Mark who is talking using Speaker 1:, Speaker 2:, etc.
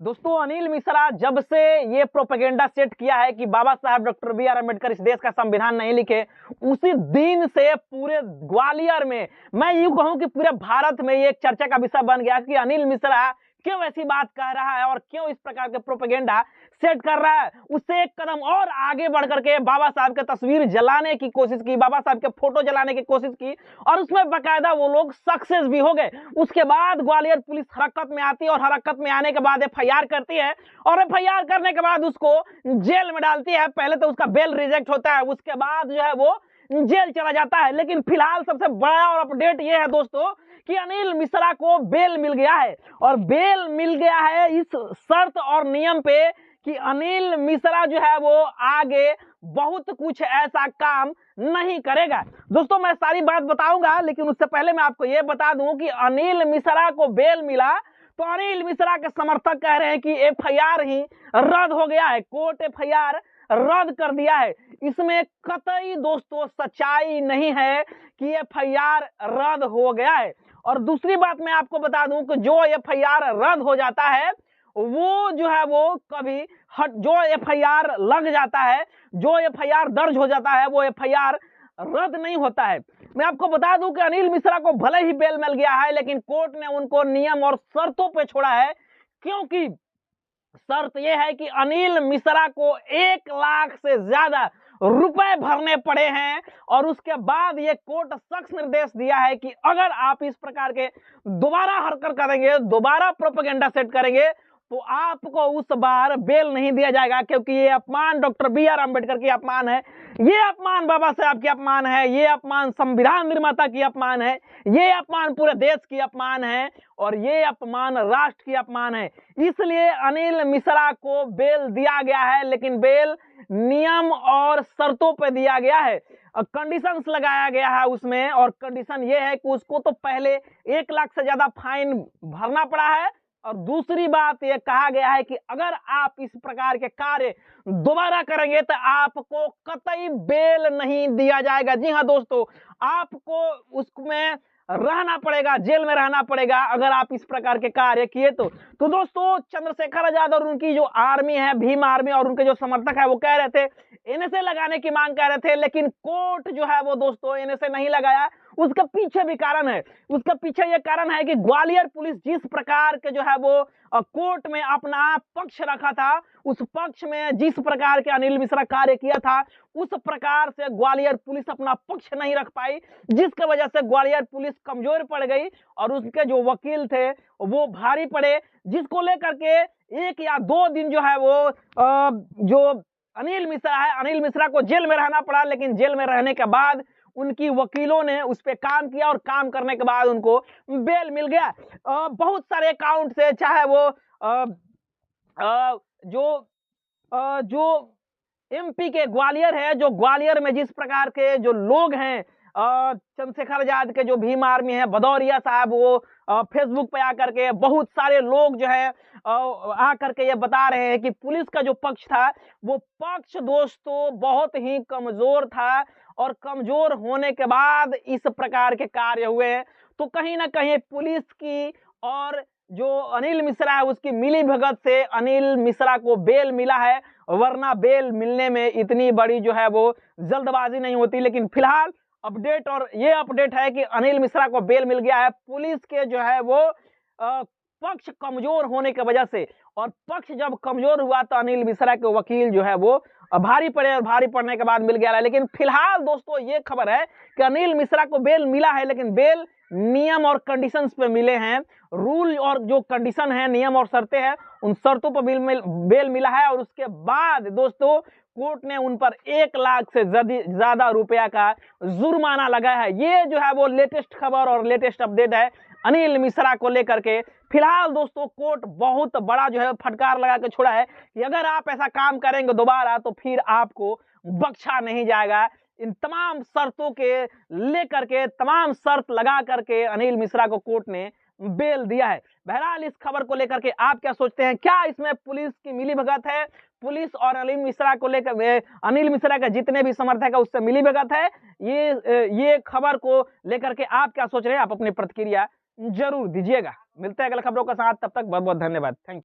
Speaker 1: दोस्तों, अनिल मिश्रा जब से ये प्रोपेगेंडा सेट किया है कि बाबा साहब डॉक्टर बी आर अम्बेडकर इस देश का संविधान नहीं लिखे, उसी दिन से पूरे ग्वालियर में, मैं यूं कहूं कि पूरे भारत में ये एक चर्चा का विषय बन गया कि अनिल मिश्रा क्यों ऐसी बात कह रहा है और क्यों इस प्रकार के प्रोपेगेंडा सेट कर रहा है। उससे एक कदम और आगे बढ़ करके बाबा साहब की तस्वीर जलाने की कोशिश की, बाबा साहब के फोटो जलाने की कोशिश की और उसमें बाकायदा वो लोग सक्सेस भी हो गए। उसके बाद ग्वालियर पुलिस हरकत में आती है और हरकत में आने के बाद एफआईआर करती है और एफआईआर करने के बाद उसको जेल में डालती है। पहले तो उसका बेल रिजेक्ट होता है, उसके बाद जो है वो जेल चला जाता है। लेकिन फिलहाल सबसे बड़ा और अपडेट ये है दोस्तों कि अनिल मिश्रा को बेल मिल गया है और बेल मिल गया है इस शर्त और नियम पे कि अनिल मिश्रा जो है वो आगे बहुत कुछ ऐसा काम नहीं करेगा। दोस्तों, मैं सारी बात बताऊंगा, लेकिन उससे पहले मैं आपको यह बता दूं कि अनिल मिश्रा को बेल मिला तो अनिल मिश्रा के समर्थक कह रहे हैं कि एफआईआर ही रद्द हो गया है, कोर्ट एफआईआर रद्द कर दिया है। इसमें कतई दोस्तों सच्चाई नहीं है कि एफआईआर रद्द हो गया है। और दूसरी बात मैं आपको बता दूं कि जो एफआईआर रद्द हो जाता है वो जो है वो कभी जो एफआईआर लग जाता है, जो एफआईआर दर्ज हो जाता है, वो एफआईआर रद्द नहीं होता है। मैं आपको बता दूं कि अनिल मिश्रा को भले ही बेल मिल गया है, लेकिन कोर्ट ने उनको नियम और शर्तों पे छोड़ा है, क्योंकि शर्त यह है कि अनिल मिश्रा को 1 लाख से ज्यादा रुपए भरने पड़े हैं और उसके बाद ये कोर्ट सख्त निर्देश दिया है कि अगर आप इस प्रकार के दोबारा हरकत करेंगे, दोबारा प्रोपेगेंडा सेट करेंगे, तो आपको उस बार बेल नहीं दिया जाएगा, क्योंकि ये अपमान डॉक्टर बी आर अम्बेडकर की अपमान है, ये अपमान बाबा साहब की अपमान है, ये अपमान संविधान निर्माता की अपमान है, ये अपमान पूरे देश की अपमान है और ये अपमान राष्ट्र की अपमान है। इसलिए अनिल मिश्रा को बेल दिया गया है, लेकिन बेल नियम और शर्तों पे दिया गया है, कंडीशंस लगाया गया है उसमें। और कंडीशन ये है कि उसको तो पहले 1 लाख से ज्यादा फाइन भरना पड़ा है और दूसरी बात यह कहा गया है कि अगर आप इस प्रकार के कार्य दोबारा करेंगे तो आपको कतई बेल नहीं दिया जाएगा। जी हाँ दोस्तों, आपको उसमें रहना पड़ेगा, जेल में रहना पड़ेगा अगर आप इस प्रकार के कार्य किए तो दोस्तों, चंद्रशेखर आजाद और उनकी जो आर्मी है, भीम आर्मी, और उनके जो समर्थक है वो कह रहे थे एनएसए लगाने की मांग कर रहे थे, लेकिन कोर्ट जो है वो दोस्तों एनएसए नहीं लगाया। उसके पीछे भी कारण है, उसके पीछे ये कारण है कि ग्वालियर पुलिस जिस प्रकार के जो है वो कोर्ट में अपना पक्ष रखा था, उस पक्ष में जिस प्रकार के अनिल मिश्रा कार्य किया था, उस प्रकार से ग्वालियर पुलिस अपना पक्ष नहीं रख पाई, जिसकी वजह से ग्वालियर पुलिस कमजोर पड़ गई और उसके जो वकील थे वो भारी पड़े, जिसको लेकर के 1 या 2 दिन जो है वो जो अनिल मिश्रा है, अनिल मिश्रा को जेल में रहना पड़ा। लेकिन जेल में रहने के बाद उनकी वकीलों ने उस पर काम किया और काम करने के बाद उनको बेल मिल गया। बहुत सारे अकाउंट से, चाहे वो जो एमपी के ग्वालियर है, जो ग्वालियर में जिस प्रकार के जो लोग हैं, चंद्रशेखर आजाद के जो भीम आर्मी है, भदौरिया साहब, वो फेसबुक पे आकर के बहुत सारे लोग जो है आकर के ये बता रहे हैं कि पुलिस का जो पक्ष था वो पक्ष दोस्तों बहुत ही कमजोर था और कमजोर होने के बाद इस प्रकार के कार्य हुए। तो कहीं ना कहीं पुलिस की और जो अनिल मिश्रा है उसकी मिली भगत से अनिल मिश्रा को बेल मिला है, वरना बेल मिलने में इतनी बड़ी जो है वो जल्दबाजी नहीं होती। लेकिन फिलहाल अपडेट, और ये अपडेट है कि अनिल मिश्रा को बेल मिल गया है पुलिस के जो है वो पक्ष कमजोर होने की वजह से। और पक्ष जब कमजोर हुआ तो अनिल मिश्रा के वकील जो है वो भारी पड़े और भारी पड़ने के बाद मिल गया है। लेकिन फिलहाल दोस्तों ये खबर है कि अनिल मिश्रा को बेल मिला है, लेकिन बेल नियम और कंडीशंस पे मिले हैं। रूल और जो कंडीशन है, नियम और शर्तें हैं, उन शर्तों पर बेल मिला है और उसके बाद दोस्तों कोर्ट ने उन पर 1 लाख से ज्यादा रुपया का जुर्माना लगाया है। ये जो है वो लेटेस्ट खबर और लेटेस्ट अपडेट है अनिल मिश्रा को लेकर के। फिलहाल दोस्तों कोर्ट बहुत बड़ा जो है फटकार लगा के छोड़ा है कि अगर आप ऐसा काम करेंगे दोबारा तो फिर आपको बख्शा नहीं जाएगा। इन तमाम शर्तों के लेकर के, तमाम शर्त लगा करके अनिल मिश्रा को कोर्ट ने बेल दिया है। बहरहाल इस खबर को लेकर के आप क्या सोचते हैं? क्या इसमें पुलिस की मिलीभगत है? पुलिस और अनिल मिश्रा को लेकर, अनिल मिश्रा के जितने भी समर्थक है उससे मिलीभगत है? ये खबर को लेकर के आप क्या सोच रहे हैं? आप अपनी प्रतिक्रिया जरूर दीजिएगा। मिलते हैं अगले खबरों के साथ, तब तक बहुत बहुत धन्यवाद। Thank you.